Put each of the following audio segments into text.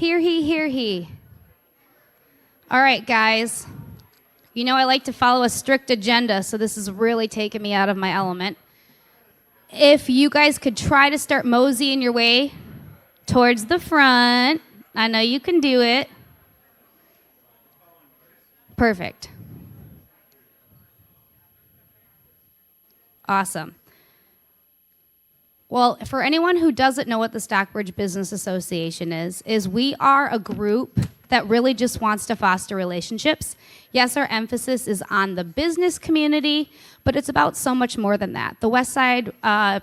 Hear he, hear he. All right, guys. You know I like to follow a strict agenda, so this is really taking me out of my element. If you guys could try to start moseying your way towards the front. I know you can do it. Perfect. Awesome. Well, for anyone who doesn't know what the StockBridge Business Association is we are a group that really just wants to foster relationships. Yes, our emphasis is on the business community, but it's about so much more than that. The West Side, I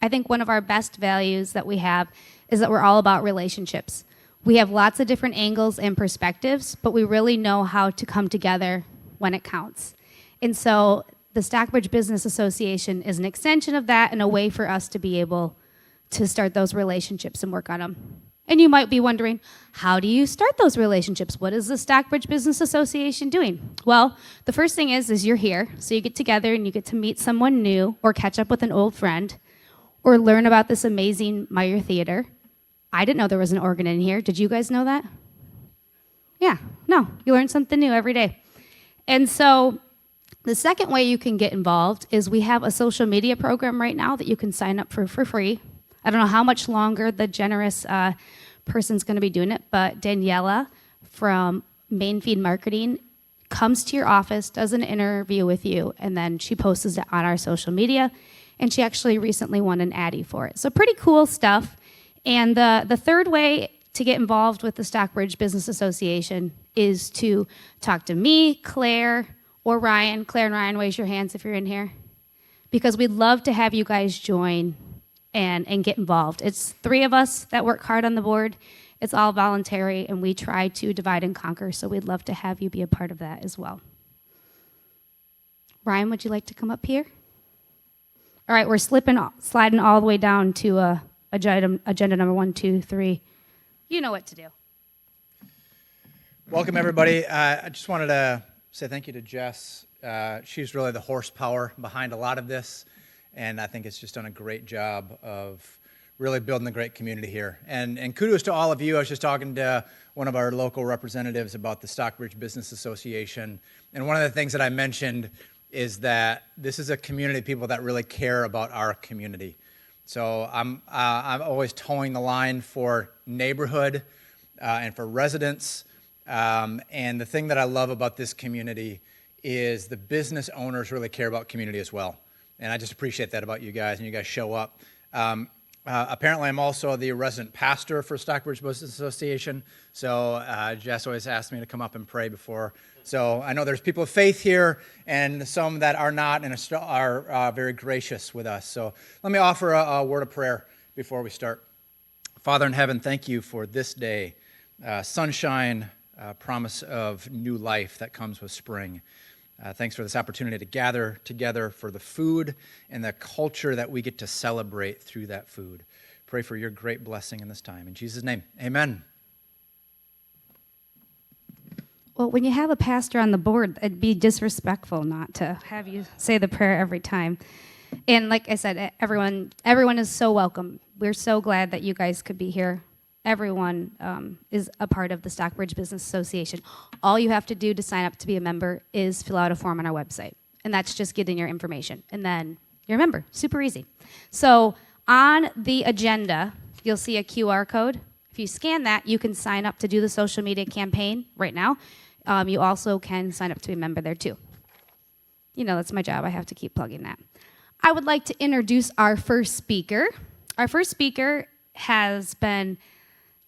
think one of our best values that we have is that we're all about relationships. We have lots of different angles and perspectives, but we really know how to come together when it counts. And so the StockBridge Business Association is an extension of that and a way for us to be able to start those relationships and work on them. And you might be wondering, how do you start those relationships? What is the StockBridge Business Association doing? Well, the first thing is you're here, so you get together and you get to meet someone new or catch up with an old friend or learn about this amazing Meyer Theater. I didn't know there was an organ in here. Did you guys know that? Yeah, no, you learn something new every day. And so the second way you can get involved is we have a social media program right now that you can sign up for free. I don't know how much longer the generous person's going to be doing it, but Daniela from Main Feed Marketing comes to your office, does an interview with you, and then she posts it on our social media, and she actually recently won an Addy for it. So pretty cool stuff. And the third way to get involved with the StockBridge Business Association is to talk to me, Claire, or Ryan. Claire and Ryan, raise your hands if you're in here, because we'd love to have you guys join and get involved. It's 3 of us that work hard on the board. It's all voluntary, and we try to divide and conquer, so we'd love to have you be a part of that as well. Ryan, would you like to come up here? All right, we're sliding all the way down to agenda number 1, 2, 3. You know what to do. Welcome, everybody. I just wanted to say thank you to Jess. She's really the horsepower behind a lot of this, and I think it's just done a great job of really building a great community here. And kudos to all of you. I was just talking to one of our local representatives about the StockBridge Business Association, and one of the things that I mentioned is that this is a community of people that really care about our community. So I'm always towing the line for neighborhood and for residents. And the thing that I love about this community is the business owners really care about community as well. And I just appreciate that about you guys, and you guys show up. Apparently, I'm also the resident pastor for StockBridge Business Association. So Jess always asks me to come up and pray before. So I know there's people of faith here and some that are not and are very gracious with us. So let me offer a word of prayer before we start. Father in heaven, thank you for this day, sunshine, promise of new life that comes with spring. Thanks for this opportunity to gather together for the food and the culture that we get to celebrate through that food. Pray for your great blessing in this time. In Jesus' name, amen. Well, when you have a pastor on the board, it'd be disrespectful not to have you say the prayer every time. And like I said, everyone is so welcome. We're so glad that you guys could be here. Everyone is a part of the StockBridge Business Association. All you have to do to sign up to be a member is fill out a form on our website. And that's just getting your information. And then you're a member. Super easy. So on the agenda, you'll see a QR code. If you scan that, you can sign up to do the social media campaign right now. You also can sign up to be a member there too. You know, that's my job. I have to keep plugging that. I would like to introduce our first speaker. Our first speaker has been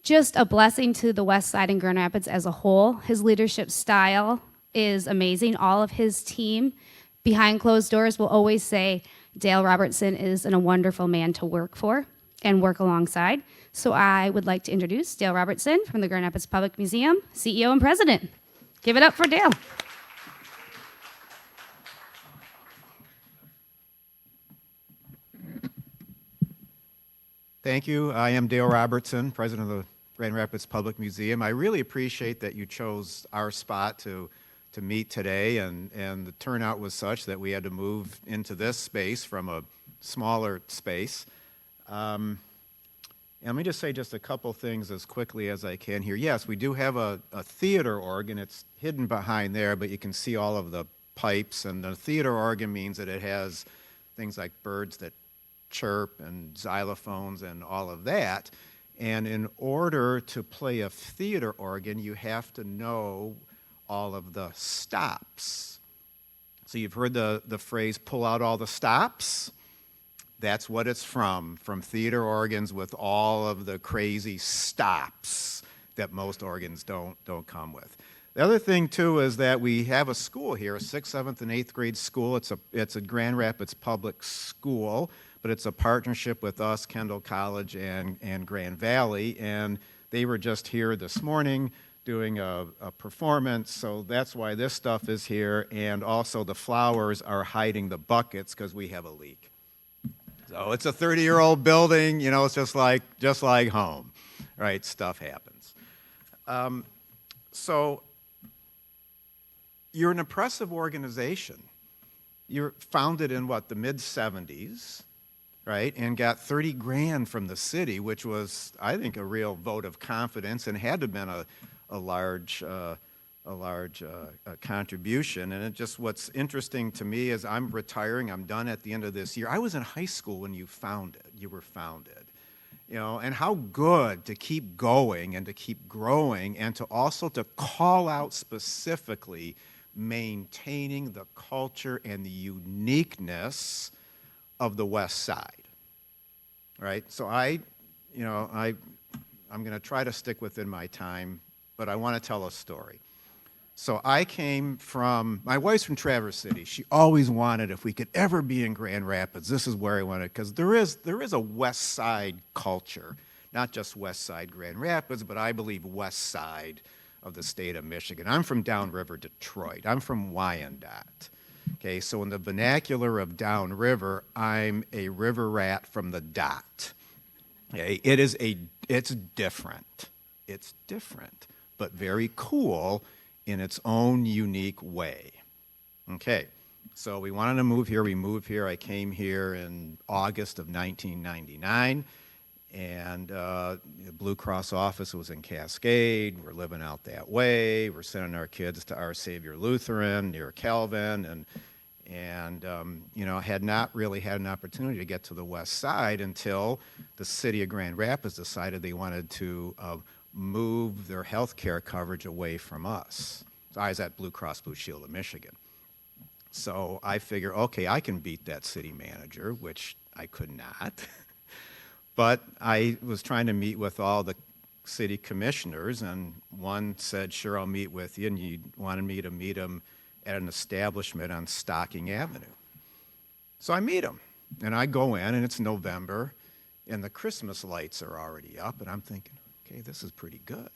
just a blessing to the West Side and Grand Rapids as a whole. His leadership style is amazing. All of his team behind closed doors will always say Dale Robertson is a wonderful man to work for and work alongside. So I would like to introduce Dale Robertson from the Grand Rapids Public Museum, CEO and President. Give it up for Dale. Thank you. I am Dale Robertson, President of the Grand Rapids Public Museum. I really appreciate that you chose our spot to meet today, and the turnout was such that we had to move into this space from a smaller space. And And let me just say just a couple things as quickly as I can here. Yes, we do have a theater organ. It's hidden behind there, but you can see all of the pipes. And the theater organ means that it has things like birds that chirp and xylophones and all of that. And in order to play a theater organ, you have to know all of the stops. So you've heard the phrase, pull out all the stops? That's what it's from theater organs with all of the crazy stops that most organs don't come with. The other thing, too, is that we have a school here, a 6th, 7th, and 8th grade school. It's a Grand Rapids public school, but it's a partnership with us, Kendall College, and Grand Valley, and they were just here this morning doing a performance, so that's why this stuff is here, and also the flowers are hiding the buckets because we have a leak. So it's a 30-year-old building, you know, it's just like home, right? Stuff happens. So you're an impressive organization. You're founded in what, the mid-70s, right? And got 30 grand from the city, which was, I think, a real vote of confidence and had to have been a large contribution. And it just, what's interesting to me is I'm retiring, I'm done at the end of this year. I was in high school when you were founded. You know, and how good to keep going and to keep growing and to also to call out specifically maintaining the culture and the uniqueness of the West Side, right? So I'm going to try to stick within my time, but I want to tell a story. So I came from, my wife's from Traverse City. She always wanted, if we could ever be in Grand Rapids, this is where I wanted, because there is a West Side culture, not just West Side Grand Rapids, but I believe West Side of the state of Michigan. I'm from downriver Detroit. I'm from Wyandotte. Okay, so in the vernacular of downriver, I'm a river rat from the dot. Okay, it's different. It's different, but very cool in its own unique way. Okay, so we wanted to move here. We moved here. I came here in August of 1999, and the Blue Cross office was in Cascade. We're living out that way. We're sending our kids to Our Savior Lutheran near Calvin, and had not really had an opportunity to get to the West Side until the city of Grand Rapids decided they wanted to move their health care coverage away from us. So I was at Blue Cross Blue Shield of Michigan. So I figure, okay, I can beat that city manager, which I could not. But I was trying to meet with all the city commissioners, and one said, sure, I'll meet with you, and he wanted me to meet him at an establishment on Stocking Avenue. So I meet him, and I go in, and it's November, and the Christmas lights are already up, and I'm thinking, okay, this is pretty good.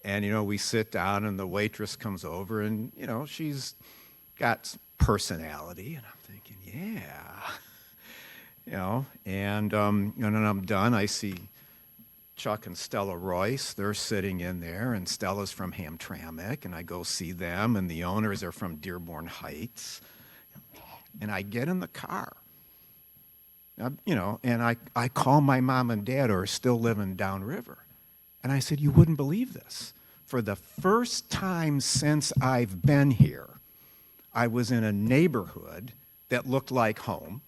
And, we sit down, and the waitress comes over, and, she's got personality, and I'm thinking, yeah. And when I'm done, I see Chuck and Stella Royce. They're sitting in there, and Stella's from Hamtramck, and I go see them, and the owners are from Dearborn Heights. And I get in the car. And I call my mom and dad, who are still living downriver. And I said, you wouldn't believe this. For the first time since I've been here, I was in a neighborhood that looked like home.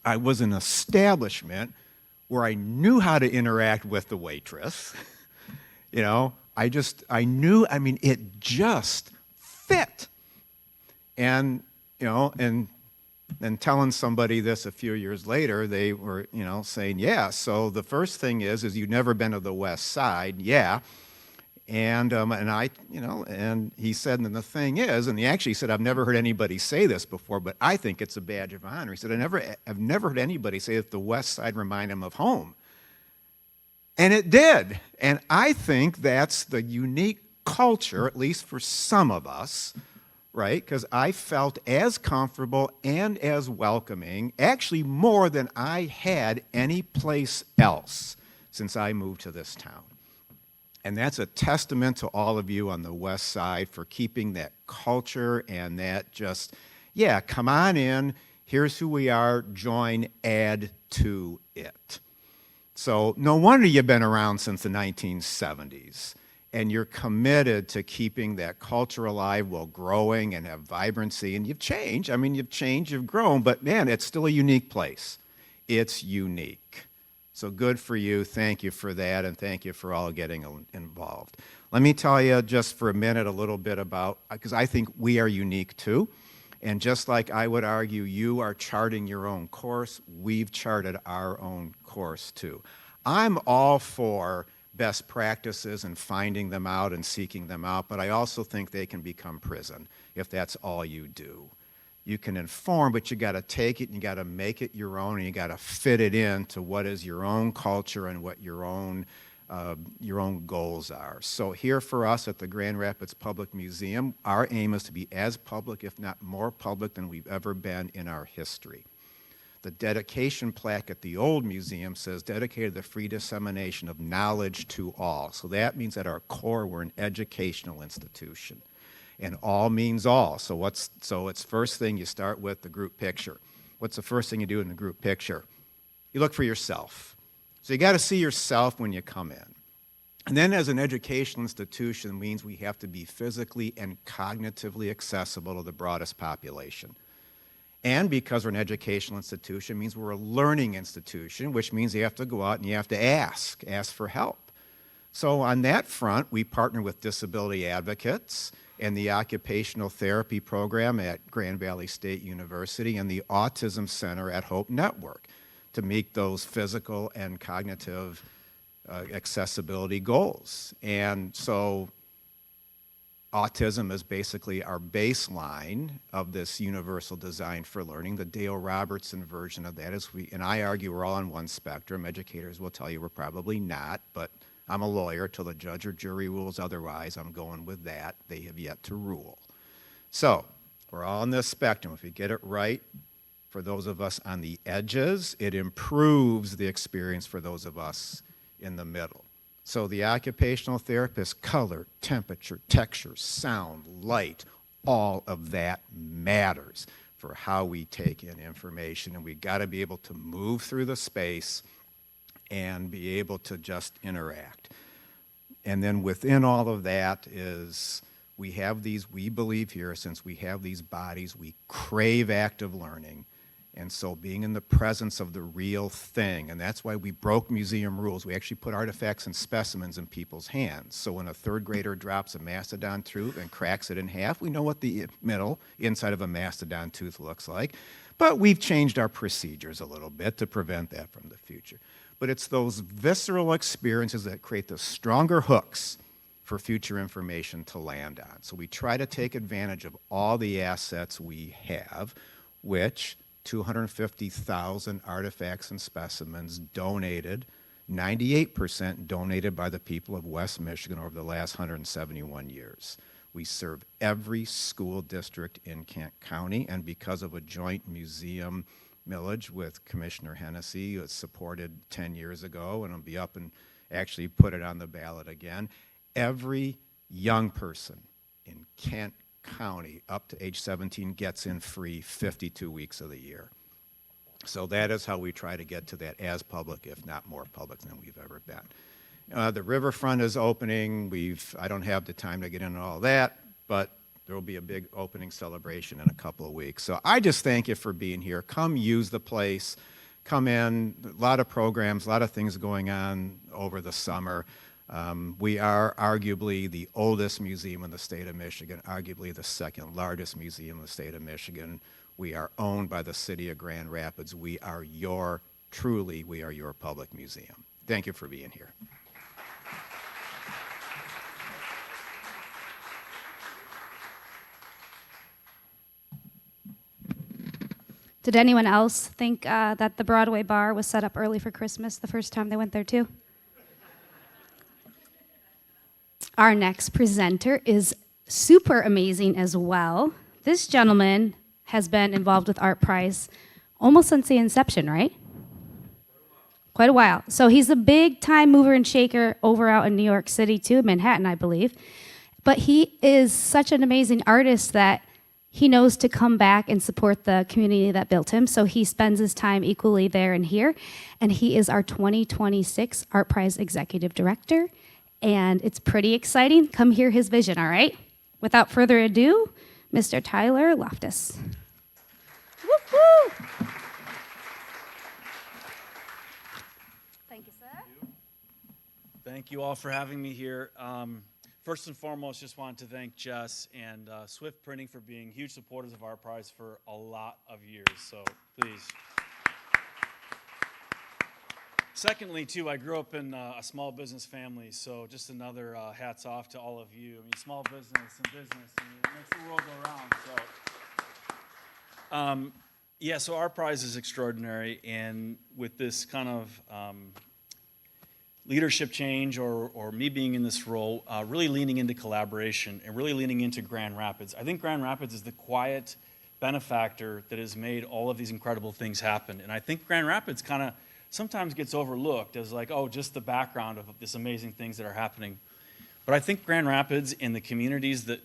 I was in an establishment where I knew how to interact with the waitress. I knew, it just fit. And telling somebody this a few years later, they were, saying, yeah, so the first thing is you've never been to the West Side, yeah. And I, and he said, and the thing is, and he actually said, I've never heard anybody say this before, but I think it's a badge of honor. He said, I've never heard anybody say that the West Side remind him of home. And it did. And I think that's the unique culture, at least for some of us, right? Because I felt as comfortable and as welcoming, actually more than I had any place else since I moved to this town. And that's a testament to all of you on the West Side for keeping that culture and that just, yeah, come on in, here's who we are, join, add to it. So no wonder you've been around since the 1970s. And you're committed to keeping that culture alive while growing and have vibrancy. And you've changed. I mean, you've changed, you've grown, but man, it's still a unique place. It's unique. So good for you. Thank you for that, and thank you for all getting involved. Let me tell you just for a minute a little bit about, because I think we are unique too. And just like I would argue you are charting your own course, we've charted our own course too. I'm all for best practices and finding them out and seeking them out, but I also think they can become prison if that's all you do. You can inform, but you got to take it and you got to make it your own, and you got to fit it into what is your own culture and what your own goals are. So here for us at the Grand Rapids Public Museum, our aim is to be as public, if not more public, than we've ever been in our history. The dedication plaque at the old museum says, dedicated to the free dissemination of knowledge to all. So that means at our core, we're an educational institution. And all means all. So it's first thing you start with the group picture. What's the first thing you do in the group picture? You look for yourself. So you got to see yourself when you come in. And then as an educational institution means we have to be physically and cognitively accessible to the broadest population. And because we're an educational institution, means we're a learning institution, which means you have to go out and you have to ask for help. So on that front, we partner with disability advocates and the occupational therapy program at Grand Valley State University and the Autism Center at Hope Network to meet those physical and cognitive accessibility goals. And so autism is basically our baseline of this universal design for learning. The Dale Robertson version of that is and I argue we're all on one spectrum. Educators will tell you we're probably not, but I'm a lawyer. Till the judge or jury rules otherwise, I'm going with that. They have yet to rule. So we're all on this spectrum. If you get it right, for those of us on the edges, it improves the experience for those of us in the middle. So the occupational therapist, color, temperature, texture, sound, light, all of that matters for how we take in information. And we've got to be able to move through the space and be able to just interact. And then within all of that is we believe here, since we have these bodies, we crave active learning. And so being in the presence of the real thing, and that's why we broke museum rules. We actually put artifacts and specimens in people's hands. So when a third grader drops a mastodon tooth and cracks it in half, we know what the inside of a mastodon tooth looks like. But we've changed our procedures a little bit to prevent that from the future. But it's those visceral experiences that create the stronger hooks for future information to land on. So we try to take advantage of all the assets we have, which 250,000 artifacts and specimens donated, 98% donated by the people of West Michigan over the last 171 years. We serve every school district in Kent County, and because of a joint museum millage with Commissioner Hennessy, it was supported 10 years ago, and it'll be up and actually put it on the ballot again, every young person in Kent County up to age 17 gets in free 52 weeks of the year. So that is how we try to get to that as public, if not more public than we've ever been. The riverfront is opening. I don't have the time to get into all that, but there will be a big opening celebration in a couple of weeks. So I just thank you for being here. Come use the place. Come in. A lot of programs, a lot of things going on over the summer. We are arguably the oldest museum in the state of Michigan, arguably the second largest museum in the state of Michigan. We are owned by the city of Grand Rapids. We are your public museum. Thank you for being here. Did anyone else think that the Broadway bar was set up early for Christmas the first time they went there too? Our next presenter is super amazing as well. This gentleman has been involved with ArtPrize almost since the inception, right? Quite a while. So he's a big time mover and shaker over out in New York City too, Manhattan, I believe. But he is such an amazing artist that he knows to come back and support the community that built him. So he spends his time equally there and here. And he is our 2026 ArtPrize Executive Director. And it's pretty exciting. Come hear his vision, all right? Without further ado, Mr. Tyler Loftis. Woo-hoo! Thank you, sir. Thank you all for having me here. First and foremost, just wanted to thank Jess and Swift Printing for being huge supporters of ArtPrize for a lot of years, so please. Secondly, too, I grew up in a small business family, so just another hats off to all of you. I mean, small business, and it makes the world go round. So ArtPrize is extraordinary, and with this kind of leadership change or me being in this role, really leaning into collaboration and really leaning into Grand Rapids. I think Grand Rapids is the quiet benefactor that has made all of these incredible things happen. And I think Grand Rapids kind of sometimes gets overlooked as like, oh, just the background of this amazing things that are happening. But I think Grand Rapids and the communities that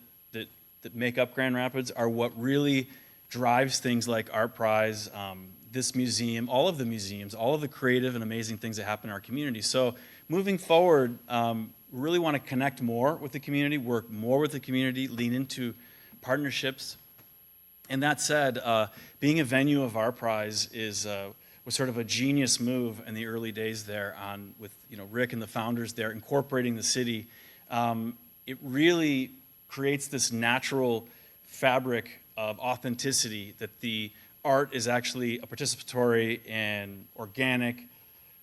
make up Grand Rapids are what really drives things like ArtPrize, this museum, all of the museums, all of the creative and amazing things that happen in our community. So moving forward, really want to connect more with the community, work more with the community, lean into partnerships. And that said, being a venue of ArtPrize was sort of a genius move in the early days there with Rick and the founders there, incorporating the city. It really creates this natural fabric of authenticity that the art is actually a participatory and organic,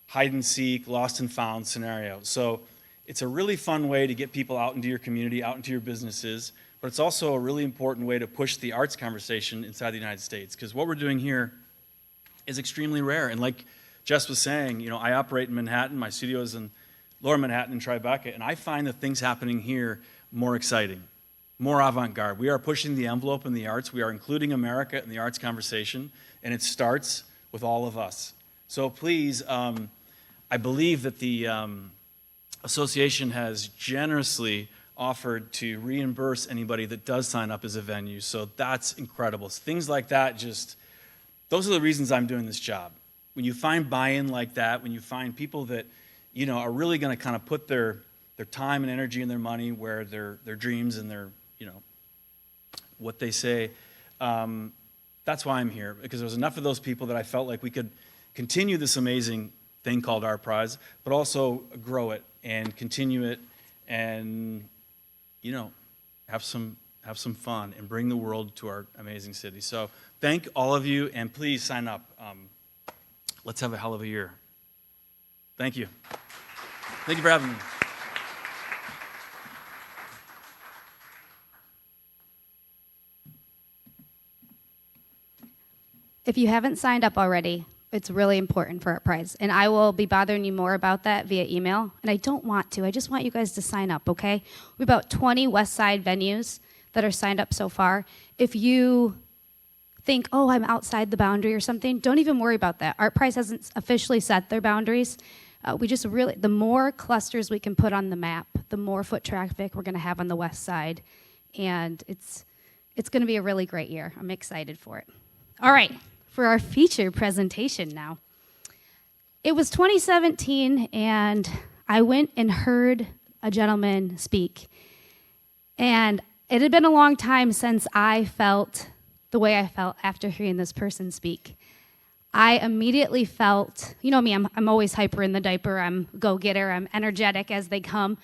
hide and seek, lost and found scenario. So it's a really fun way to get people out into your community, out into your businesses, but it's also a really important way to push the arts conversation inside the United States, because what we're doing here is extremely rare. And like Jess was saying, I operate in Manhattan, my studio is in Lower Manhattan in Tribeca, and I find the things happening here more exciting, more avant-garde. We are pushing the envelope in the arts. We are including America in the arts conversation, and it starts with all of us. So please, I believe that the association has generously offered to reimburse anybody that does sign up as a venue, so that's incredible. Things like that, those are the reasons I'm doing this job. When you find buy-in like that, when you find people that are really going to kind of put their time and energy and their money where their dreams and their what they say, that's why I'm here, because there's enough of those people that I felt like we could continue this amazing thing called ArtPrize, but also grow it and continue it and have some fun and bring the world to our amazing city. So thank all of you, and please sign up. Let's have a hell of a year. Thank you. Thank you for having me. If you haven't signed up already, it's really important for ArtPrize. And I will be bothering you more about that via email. And I don't want to. I just want you guys to sign up, okay? We have about 20 West Side venues that are signed up so far. If you think, oh, I'm outside the boundary or something, don't even worry about that. ArtPrize hasn't officially set their boundaries. The more clusters we can put on the map, the more foot traffic we're going to have on the West Side. And it's going to be a really great year. I'm excited for it. All right. For our feature presentation now. It was 2017, and I went and heard a gentleman speak. And it had been a long time since I felt the way I felt after hearing this person speak. I immediately felt, you know me, I'm always hyper in the diaper, I'm go-getter, I'm energetic as they come.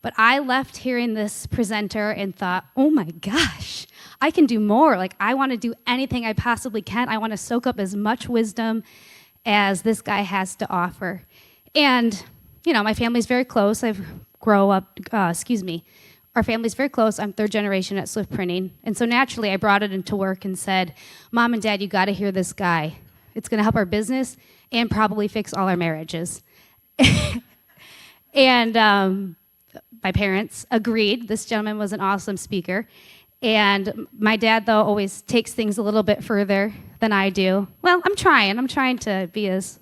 But I left hearing this presenter and thought, oh my gosh, I can do more. Like, I want to do anything I possibly can. I want to soak up as much wisdom as this guy has to offer. And, my family's very close. Our family's very close. I'm third generation at Swift Printing. And so naturally, I brought it into work and said, Mom and Dad, you got to hear this guy. It's going to help our business and probably fix all our marriages. And my parents agreed. This gentleman was an awesome speaker. And my dad, though, always takes things a little bit further than I do. Well, I'm trying to be as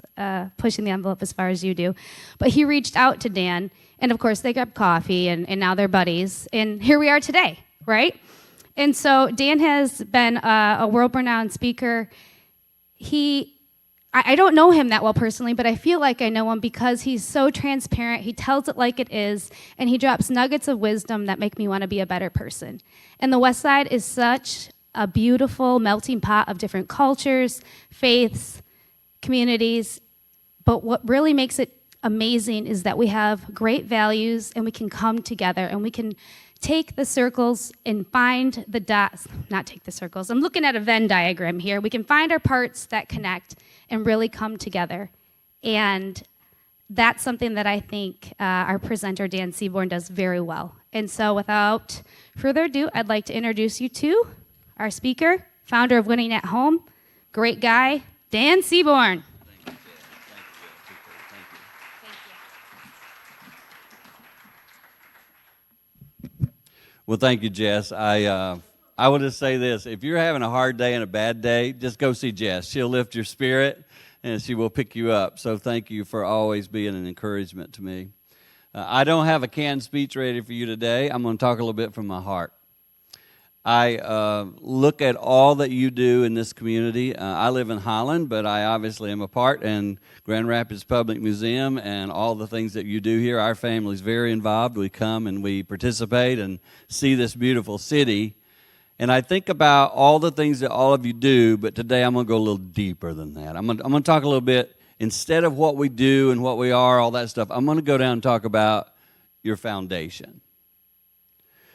pushing the envelope as far as you do. But he reached out to Dan, and of course, they got coffee, and now they're buddies. And here we are today, right? And so Dan has been a world-renowned speaker. I don't know him that well personally, but I feel like I know him because he's so transparent. He tells it like it is, and he drops nuggets of wisdom that make me want to be a better person. And the West Side is such a beautiful melting pot of different cultures, faiths, communities. But what really makes it amazing is that we have great values, and we can come together, and we can take the circles and find the dots, not take the circles. I'm looking at a Venn diagram here. We can find our parts that connect and really come together. And that's something that I think our presenter, Dan Seaborn, does very well. And so without further ado, I'd like to introduce you to our speaker, founder of Winning at Home, great guy, Dan Seaborn. Well, thank you, Jess. I will just say this. If you're having a hard day and a bad day, just go see Jess. She'll lift your spirit, and she will pick you up. So thank you for always being an encouragement to me. I don't have a canned speech ready for you today. I'm going to talk a little bit from my heart. I look at all that you do in this community. I live in Holland, but I obviously am a part in Grand Rapids Public Museum and all the things that you do here. Our family's very involved. We come and we participate and see this beautiful city. And I think about all the things that all of you do, but today I'm going to go a little deeper than that. I'm going to talk a little bit, instead of what we do and what we are, all that stuff, I'm going to go down and talk about your foundation.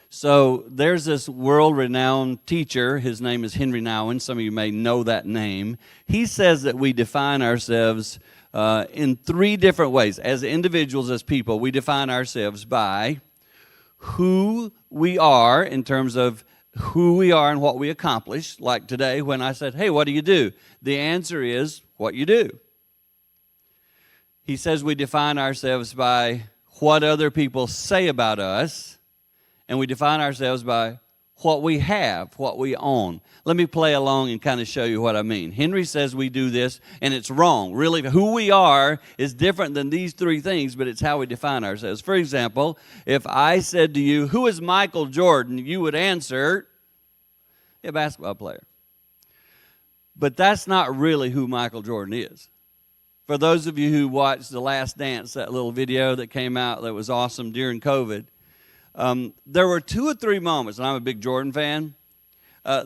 So there's this world-renowned teacher. His name is Henry Nouwen. Some of you may know that name. He says that we define ourselves in three different ways. As individuals, as people, we define ourselves by who we are in terms of who we are and what we accomplish. Like today when I said, hey, what do you do? The answer is what you do. He says we define ourselves by what other people say about us. And we define ourselves by what we have, what we own. Let me play along and kind of show you what I mean. Henry says we do this, and it's wrong. Really, who we are is different than these three things, but it's how we define ourselves. For example, if I said to you, who is Michael Jordan? You would answer, a basketball player. But that's not really who Michael Jordan is. For those of you who watched The Last Dance, that little video that came out that was awesome during COVID, there were 2 or 3 moments, and I'm a big Jordan fan.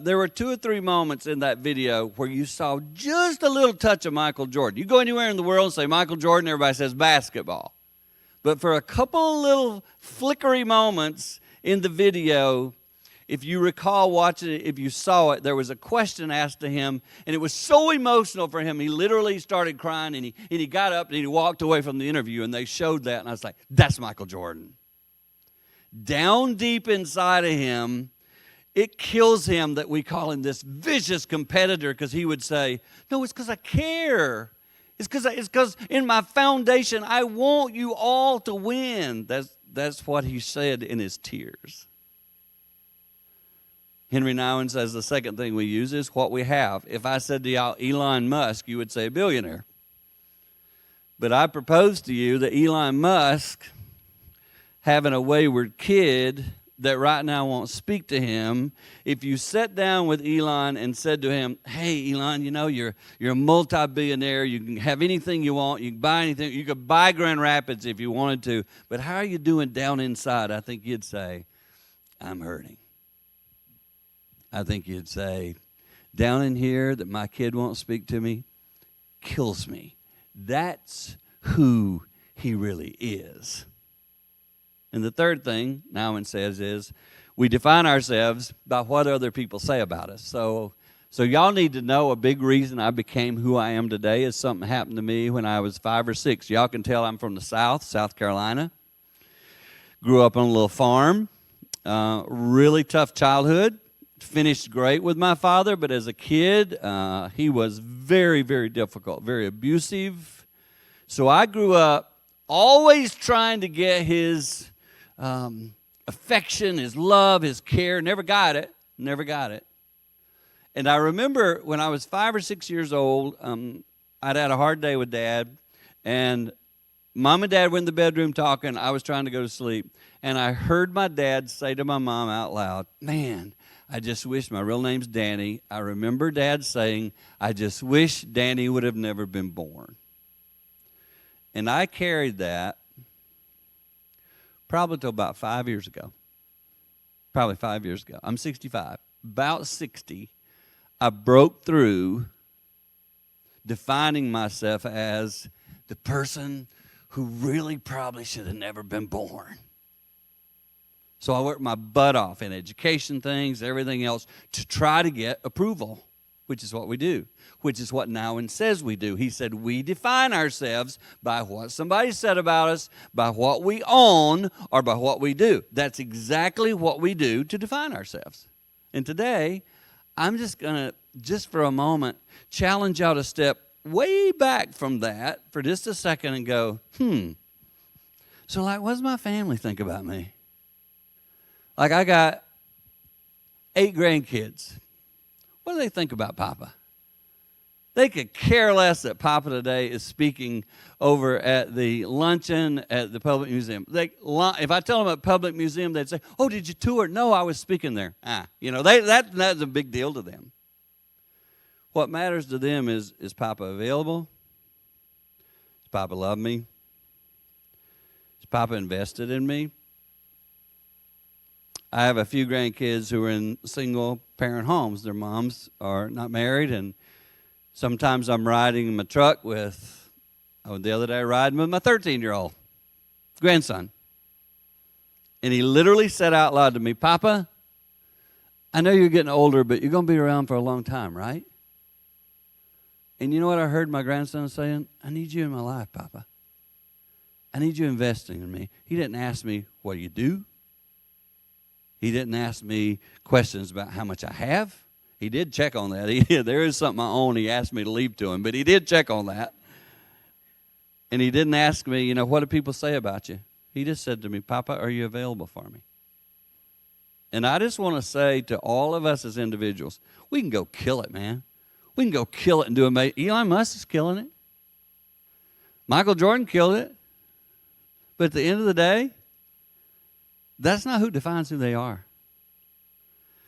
There were 2 or 3 moments in that video where you saw just a little touch of Michael Jordan. You go anywhere in the world and say Michael Jordan, everybody says basketball. But for a couple of little flickery moments in the video, if you recall watching it, if you saw it, there was a question asked to him, and it was so emotional for him, he literally started crying, and he got up and he walked away from the interview, and they showed that, and I was like, that's Michael Jordan. Down deep inside of him, it kills him that we call him this vicious competitor, because he would say, no, it's because I care. It's because in my foundation, I want you all to win. That's what he said in his tears. Henry Nouwen says the second thing we use is what we have. If I said to y'all Elon Musk, you would say billionaire. But I propose to you that Elon Musk, having a wayward kid that right now won't speak to him, if you sat down with Elon and said to him, hey, Elon, you know, you're a multi-billionaire. You can have anything you want. You can buy anything. You could buy Grand Rapids if you wanted to. But how are you doing down inside? I think you'd say, I'm hurting. I think you'd say, down in here that my kid won't speak to me kills me. That's who he really is. And the third thing Nouwen says is we define ourselves by what other people say about us. So y'all need to know a big reason I became who I am today is something happened to me when I was 5 or 6. Y'all can tell I'm from the South Carolina. Grew up on a little farm. Really tough childhood. Finished great with my father, but as a kid, he was very, very difficult, very abusive. So I grew up always trying to get his affection, his love, his care. Never got it. And I remember when I was 5 or 6 years old, I'd had a hard day with Dad, and Mom and Dad were in the bedroom talking. I was trying to go to sleep, and I heard my dad say to my mom out loud, man, I just wish, my real name's Danny. I remember Dad saying, I just wish Danny would have never been born. And I carried that probably till about 5 years ago. Probably 5 years ago. I'm 65. About 60, I broke through defining myself as the person who really probably should have never been born. So I worked my butt off in education things, everything else, to try to get approval, which is what we do, which is what Nowen says we do. He said we define ourselves by what somebody said about us, by what we own, or by what we do. That's exactly what we do to define ourselves. And today, I'm just going to, just for a moment, challenge y'all to step way back from that for just a second and go, so like, what does my family think about me? Like, I got 8 grandkids. What do they think about Papa? They could care less that Papa today is speaking over at the luncheon at the public museum. If I tell them at public museum, they'd say, oh, did you tour? No, I was speaking there. That's a big deal to them. What matters to them is Papa available? Does Papa love me? Is Papa invested in me? I have a few grandkids who are in single-parent homes. Their moms are not married, and sometimes I'm riding in my truck with, the other day riding with my 13-year-old grandson. And he literally said out loud to me, Papa, I know you're getting older, but you're going to be around for a long time, right? And you know what I heard my grandson saying? I need you in my life, Papa. I need you investing in me. He didn't ask me, what do you do? He didn't ask me questions about how much I have. He did check on that. There is something I own he asked me to leave to him, but he did check on that. And he didn't ask me, what do people say about you? He just said to me, Papa, are you available for me? And I just want to say to all of us as individuals, we can go kill it, man. We can go kill it and do amazing. Elon Musk is killing it. Michael Jordan killed it. But at the end of the day, that's not who defines who they are.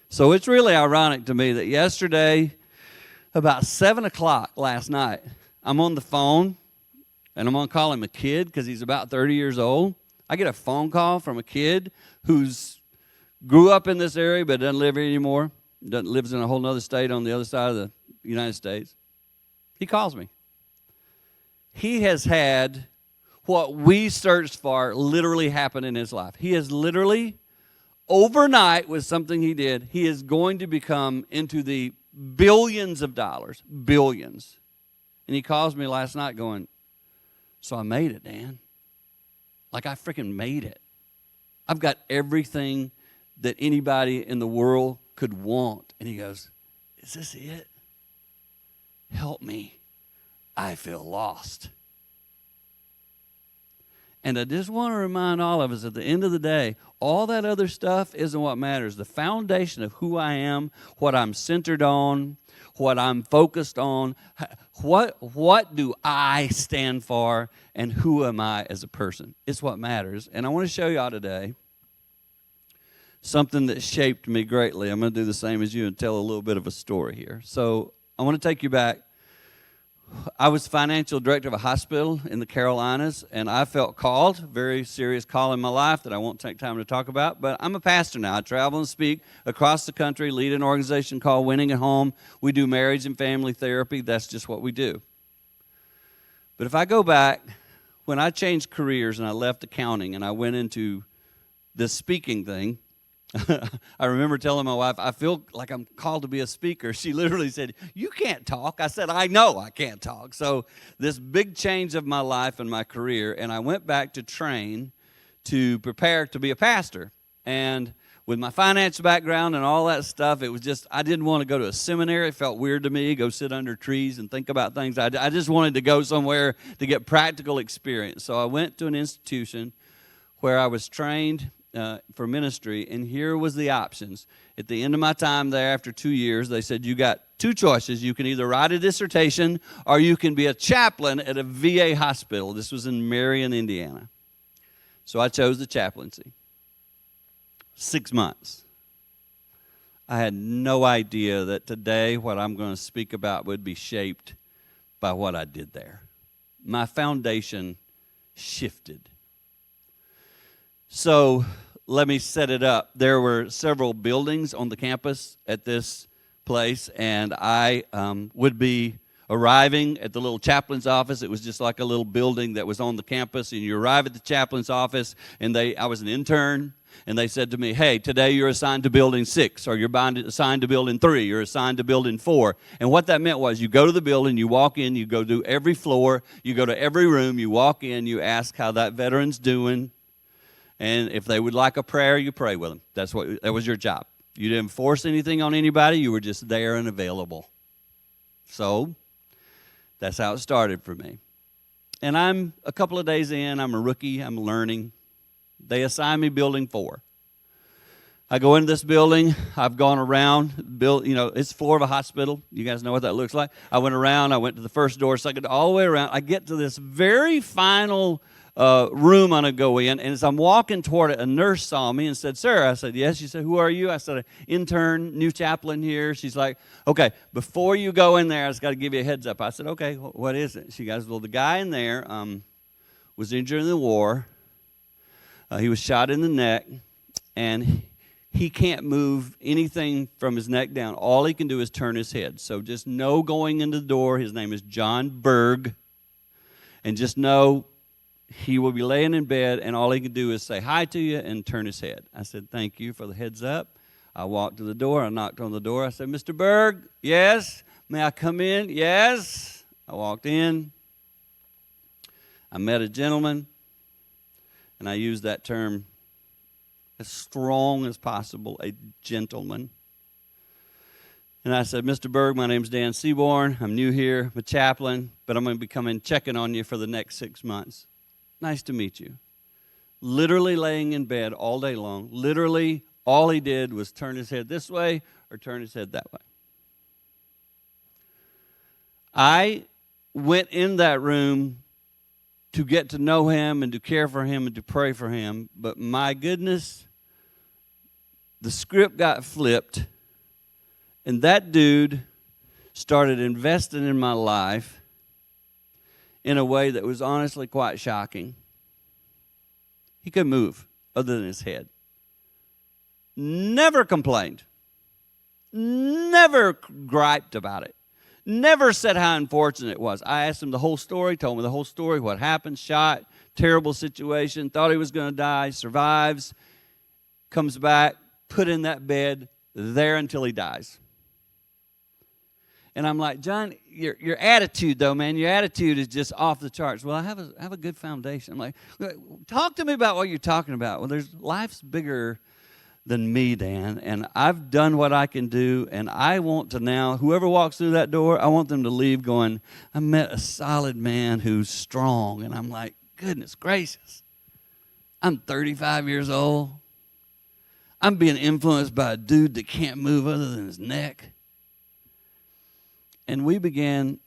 So it's really ironic to me that yesterday, about 7 o'clock last night, I'm on the phone, and I'm going to call him a kid because he's about 30 years old. I get a phone call from a kid who's grew up in this area but doesn't live here anymore, lives in a whole other state on the other side of the United States. He calls me. He has had what we searched for literally happened in his life. He has literally, overnight with something he did, he is going to become into the billions of dollars, billions. And he calls me last night going, so I made it, Dan. Like I freaking made it. I've got everything that anybody in the world could want. And he goes, is this it? Help me. I feel lost. And I just want to remind all of us, at the end of the day, all that other stuff isn't what matters. The foundation of who I am, what I'm centered on, what I'm focused on, what do I stand for, and who am I as a person? It's what matters. And I want to show y'all today something that shaped me greatly. I'm going to do the same as you and tell a little bit of a story here. So I want to take you back. I was financial director of a hospital in the Carolinas, and I felt called, very serious call in my life that I won't take time to talk about, but I'm a pastor now. I travel and speak across the country, lead an organization called Winning at Home. We do marriage and family therapy. That's just what we do. But if I go back, when I changed careers and I left accounting and I went into this speaking thing, I remember telling my wife, I feel like I'm called to be a speaker. She literally said, you can't talk. I said, I know I can't talk. So this big change of my life and my career, and I went back to train to prepare to be a pastor. And with my finance background and all that stuff, it was just, I didn't want to go to a seminary. It felt weird to me, go sit under trees and think about things. I just wanted to go somewhere to get practical experience. So I went to an institution where I was trained for ministry, and here was the options. At the end of my time there, after 2 years, they said, you got 2 choices. You can either write a dissertation or you can be a chaplain at a VA hospital. This was in Marion, Indiana. So I chose the chaplaincy. 6 months. I had no idea that today what I'm going to speak about would be shaped by what I did there. My foundation shifted. So let me set it up. There were several buildings on the campus at this place, and I would be arriving at the little chaplain's office. It was just like a little building that was on the campus, and you arrive at the chaplain's office, and I was an intern, and they said to me, hey, today you're assigned to building 6, or you're assigned to building 3, you're assigned to building 4. And what that meant was you go to the building, you walk in, you go to every floor, you go to every room, you walk in, you ask how that veteran's doing, and if they would like a prayer, you pray with them. That was your job. You didn't force anything on anybody, you were just there and available. So that's how it started for me. And I'm a couple of days in, I'm a rookie, I'm learning. They assign me building 4. I go into this building, I've gone around, it's the floor of a hospital. You guys know what that looks like. I went around, I went to the first door, second door, all the way around. I get to this very final room I'm going to go in, and as I'm walking toward it, a nurse saw me and said, sir. I said, yes. She said, who are you? I said, intern, new chaplain here. She's like, okay, before you go in there, I just got to give you a heads up. I said, okay, what is it? She goes, well, the guy in there was injured in the war. He was shot in the neck, and he can't move anything from his neck down. All he can do is turn his head. So just know going into the door, his name is John Berg, and just know he will be laying in bed, and all he can do is say hi to you and turn his head. I said, thank you for the heads up. I walked to the door. I knocked on the door. I said, Mr. Berg, yes? May I come in? Yes. I walked in. I met a gentleman, and I used that term as strong as possible, a gentleman. And I said, Mr. Berg, my name's Dan Seaborn. I'm new here. I'm a chaplain, but I'm going to be coming checking on you for the next 6 months. Nice to meet you. Literally laying in bed all day long. Literally, all he did was turn his head this way or turn his head that way. I went in that room to get to know him and to care for him and to pray for him. But my goodness, the script got flipped, and that dude started investing in my life in a way that was honestly quite shocking. He couldn't move other than his head. Never complained. Never griped about it. Never said how unfortunate it was. I asked him the whole story, told me the whole story, what happened, shot, terrible situation, thought he was going to die, survives, comes back, put in that bed, there until he dies. And I'm like, John, your attitude, though, man, your attitude is just off the charts. Well, I have a good foundation. I'm like, talk to me about what you're talking about. Well, life's bigger than me, Dan, and I've done what I can do, and I want to now, whoever walks through that door, I want them to leave going, I met a solid man who's strong. And I'm like, goodness gracious, I'm 35 years old. I'm being influenced by a dude that can't move other than his neck. And we began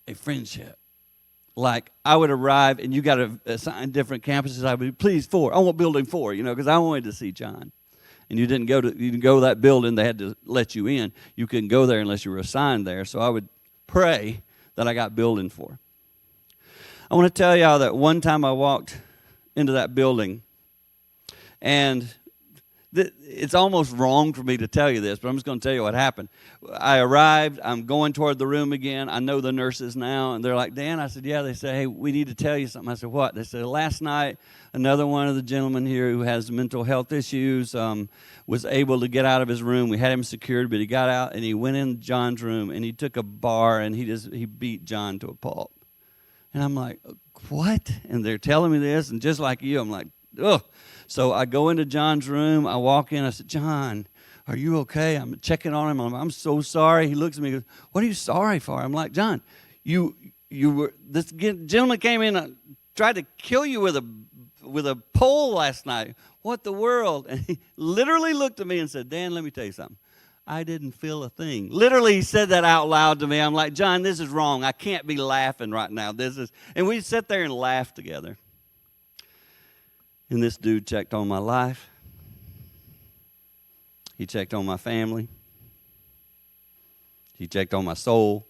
a friendship. Like, I would arrive, and you got to assign different campuses. I would be, please, 4. I want building 4, because I wanted to see John. And you didn't go to that building. They had to let you in. You couldn't go there unless you were assigned there. So I would pray that I got building 4. I want to tell y'all that one time I walked into that building, and it's almost wrong for me to tell you this, but I'm just going to tell you what happened. I arrived. I'm going toward the room again. I know the nurses now, and they're like, Dan? I said, yeah. They said, hey, we need to tell you something. I said, what? They said, last night, another one of the gentlemen here who has mental health issues was able to get out of his room. We had him secured, but he got out, and he went in John's room, and he took a bar, and he beat John to a pulp. And I'm like, what? And they're telling me this, and just like you, I'm like, ugh. So I go into John's room. I walk in. I said, John, are you okay? I'm checking on him. I'm so sorry. He looks at me and goes, what are you sorry for? I'm like, John, this gentleman came in and tried to kill you with a pole last night. What the world? And he literally looked at me and said, Dan, let me tell you something. I didn't feel a thing. Literally, he said that out loud to me. I'm like, John, this is wrong. I can't be laughing right now. And we sat there and laughed together. And this dude checked on my life. He checked on my family. He checked on my soul.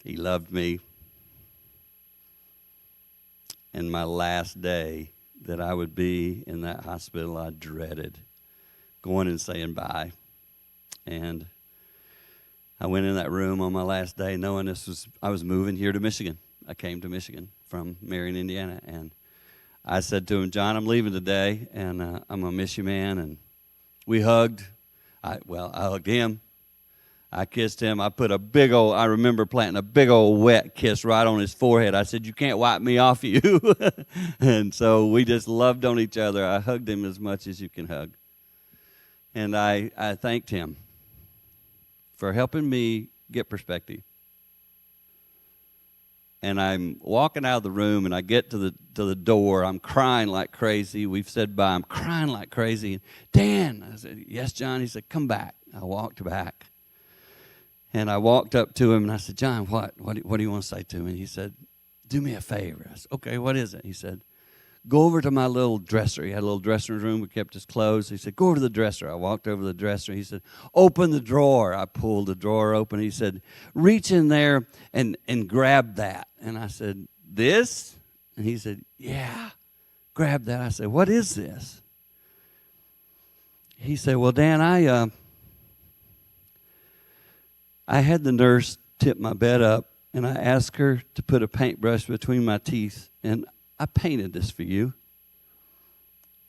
He loved me. And my last day that I would be in that hospital, I dreaded going and saying bye. And I went in that room on my last day knowing I was moving here to Michigan. I came to Michigan from Marion, Indiana, and I said to him, John, I'm leaving today, and I'm going to miss you, man. And we hugged. I hugged him. I kissed him. I remember planting a big old wet kiss right on his forehead. I said, you can't wipe me off you. And so we just loved on each other. I hugged him as much as you can hug. And I thanked him for helping me get perspective. And I'm walking out of the room, and I get to the door. I'm crying like crazy. We've said bye. I'm crying like crazy. Dan, I said, yes, John. He said, come back. I walked back. And I walked up to him, and I said, John, what do you want to say to me? And he said, do me a favor. I said, okay, what is it? He said, go over to my little dresser. He had a little dressing room. We kept his clothes. He said, go over to the dresser. I walked over to the dresser. He said, open the drawer. I pulled the drawer open. He said, reach in there and grab that. And I said, this? And he said, yeah, grab that. I said, what is this? He said, well, Dan, I had the nurse tip my bed up, and I asked her to put a paintbrush between my teeth, and I painted this for you.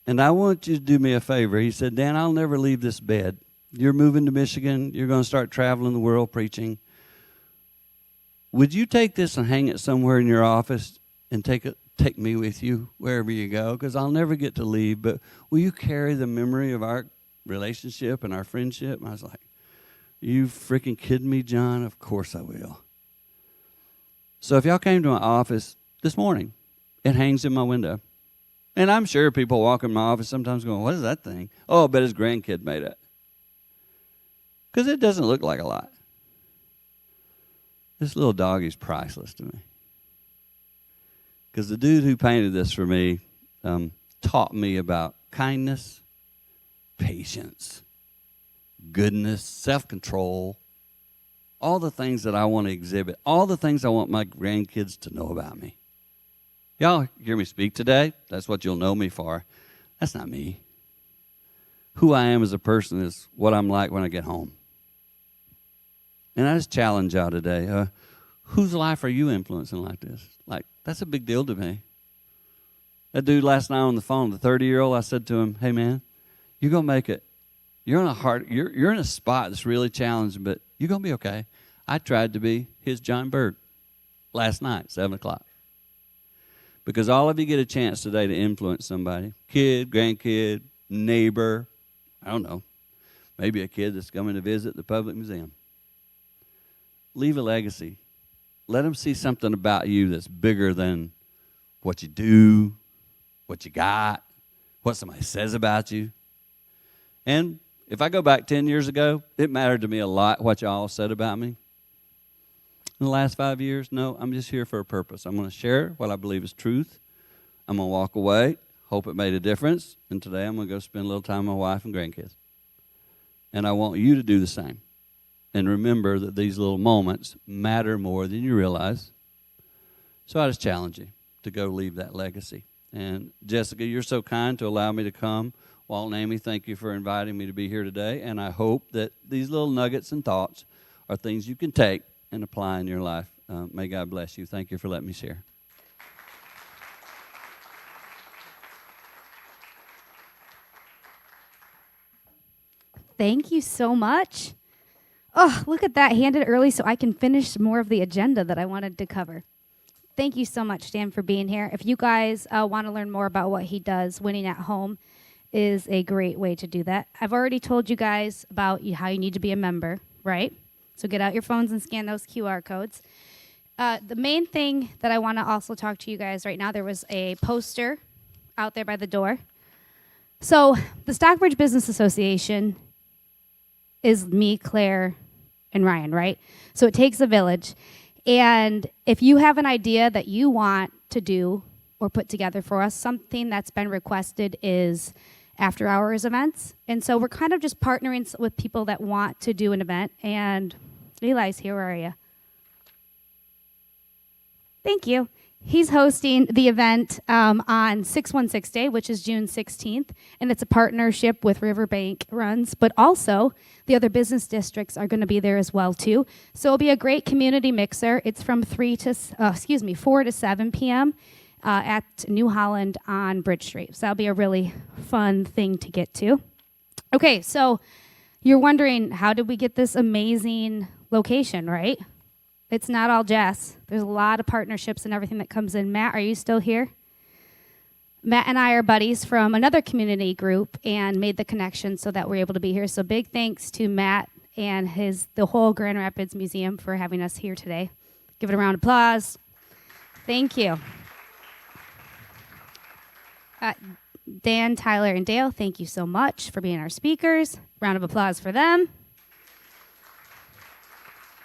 And I want you to do me a favor. He said, Dan, I'll never leave this bed. You're moving to Michigan. You're going to start traveling the world preaching. Would you take this and hang it somewhere in your office and take me with you wherever you go? Because I'll never get to leave, but will you carry the memory of our relationship and our friendship? And I was like, you freaking kidding me, John? Of course I will. So if y'all came to my office this morning, it hangs in my window. And I'm sure people walk in my office sometimes going, what is that thing? Oh, I bet his grandkid made it. Because it doesn't look like a lot. This little dog is priceless to me. Because the dude who painted this for me taught me about kindness, patience, goodness, self-control, all the things that I want to exhibit, all the things I want my grandkids to know about me. Y'all hear me speak today? That's what you'll know me for. That's not me. Who I am as a person is what I'm like when I get home. And I just challenge y'all today. Whose life are you influencing like this? Like, that's a big deal to me. That dude last night on the phone, the 30-year-old, I said to him, hey, man, you're going to make it. You're in a spot that's really challenging, but you're going to be okay. I tried to be his John Bird last night, 7 o'clock. Because all of you get a chance today to influence somebody. Kid, grandkid, neighbor, I don't know, maybe a kid that's coming to visit the public museum. Leave a legacy. Let them see something about you that's bigger than what you do, what you got, what somebody says about you. And if I go back 10 years ago, it mattered to me a lot what y'all said about me. In the last 5 years, no, I'm just here for a purpose. I'm going to share what I believe is truth. I'm going to walk away, hope it made a difference, and today I'm going to go spend a little time with my wife and grandkids. And I want you to do the same. And remember that these little moments matter more than you realize. So I just challenge you to go leave that legacy. And Jessica, you're so kind to allow me to come. Walt and Amy, thank you for inviting me to be here today. And I hope that these little nuggets and thoughts are things you can take and apply in your life. May God bless you. Thank you for letting me share. Thank you so much. Oh, look at that. He ended early so I can finish more of the agenda that I wanted to cover. Thank you so much, Dan, for being here. If you guys want to learn more about what he does, Winning at Home is a great way to do that. I've already told you guys about how you need to be a member, right? So get out your phones and scan those QR codes. The main thing that I want to also talk to you guys right now, there was a poster out there by the door. So the StockBridge Business Association is me, Claire, and Ryan, right? So it takes a village. And if you have an idea that you want to do or put together for us, something that's been requested is after hours events. And so we're kind of just partnering with people that want to do an event. And Eli's here, where are you? Thank you. He's hosting the event on 616 Day, which is June 16th, and it's a partnership with Riverbank Runs, but also the other business districts are going to be there as well too. So it'll be a great community mixer. It's from 4 to 7 p.m. At New Holland on Bridge Street. So that'll be a really fun thing to get to. Okay, so you're wondering, how did we get this amazing location, right? It's not all Jess. There's a lot of partnerships and everything that comes in. Matt, are you still here? Matt and I are buddies from another community group and made the connection so that we're able to be here. So big thanks to Matt and the whole Grand Rapids Museum for having us here today. Give it a round of applause. Thank you. Dan, Tyler, and Dale, thank you so much for being our speakers. Round of applause for them.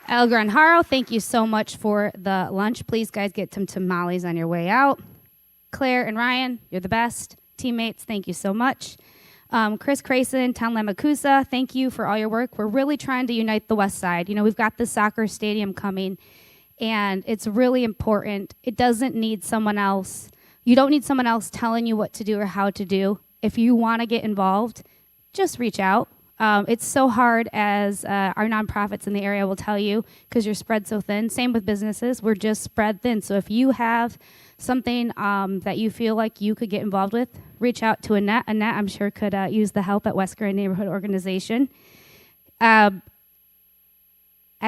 Elgar and Haro, thank you so much for the lunch. Please, guys, get some tamales on your way out. Claire and Ryan, you're the best. Teammates, thank you so much. Chris Crayson, Town Lamacusa, thank you for all your work. We're really trying to unite the West Side. You know, we've got the soccer stadium coming, and it's really important. It doesn't need someone else. You don't need someone else telling you what to do or how to do. If you want to get involved, just reach out. It's so hard, as our nonprofits in the area will tell you, because you're spread so thin. Same with businesses. We're just spread thin. So if you have something that you feel like you could get involved with, reach out to Annette. Annette, I'm sure, could use the help at West Grand Neighborhood Organization. At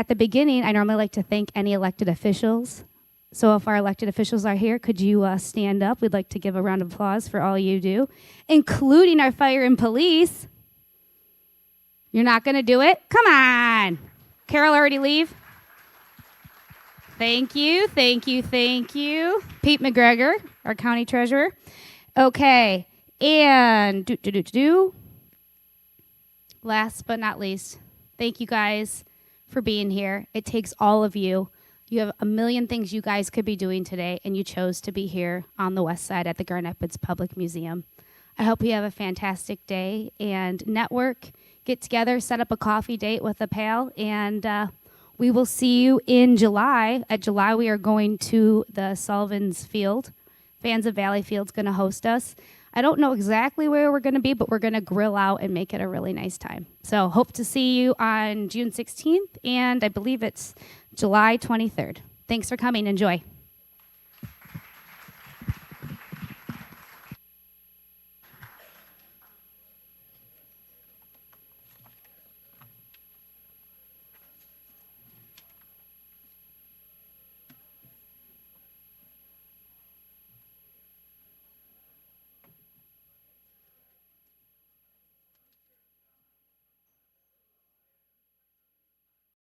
the beginning, I normally like to thank any elected officials. So if our elected officials are here, could you stand up? We'd like to give a round of applause for all you do, including our fire and police. You're not going to do it? Come on. Carol already leave? Thank you, thank you, thank you. Pete McGregor, our county treasurer. Okay, and last but not least, thank you guys for being here. It takes all of you. You have a million things you guys could be doing today, and you chose to be here on the West Side at the Grand Rapids Public Museum. I hope you have a fantastic day and network. Get together, set up a coffee date with a pal, and we will see you in July. At July, we are going to the Sullivan's Field. Fans of Valley Field's going to host us. I don't know exactly where we're going to be, but we're going to grill out and make it a really nice time. So hope to see you on June 16th, and I believe it's July 23rd. Thanks for coming. Enjoy.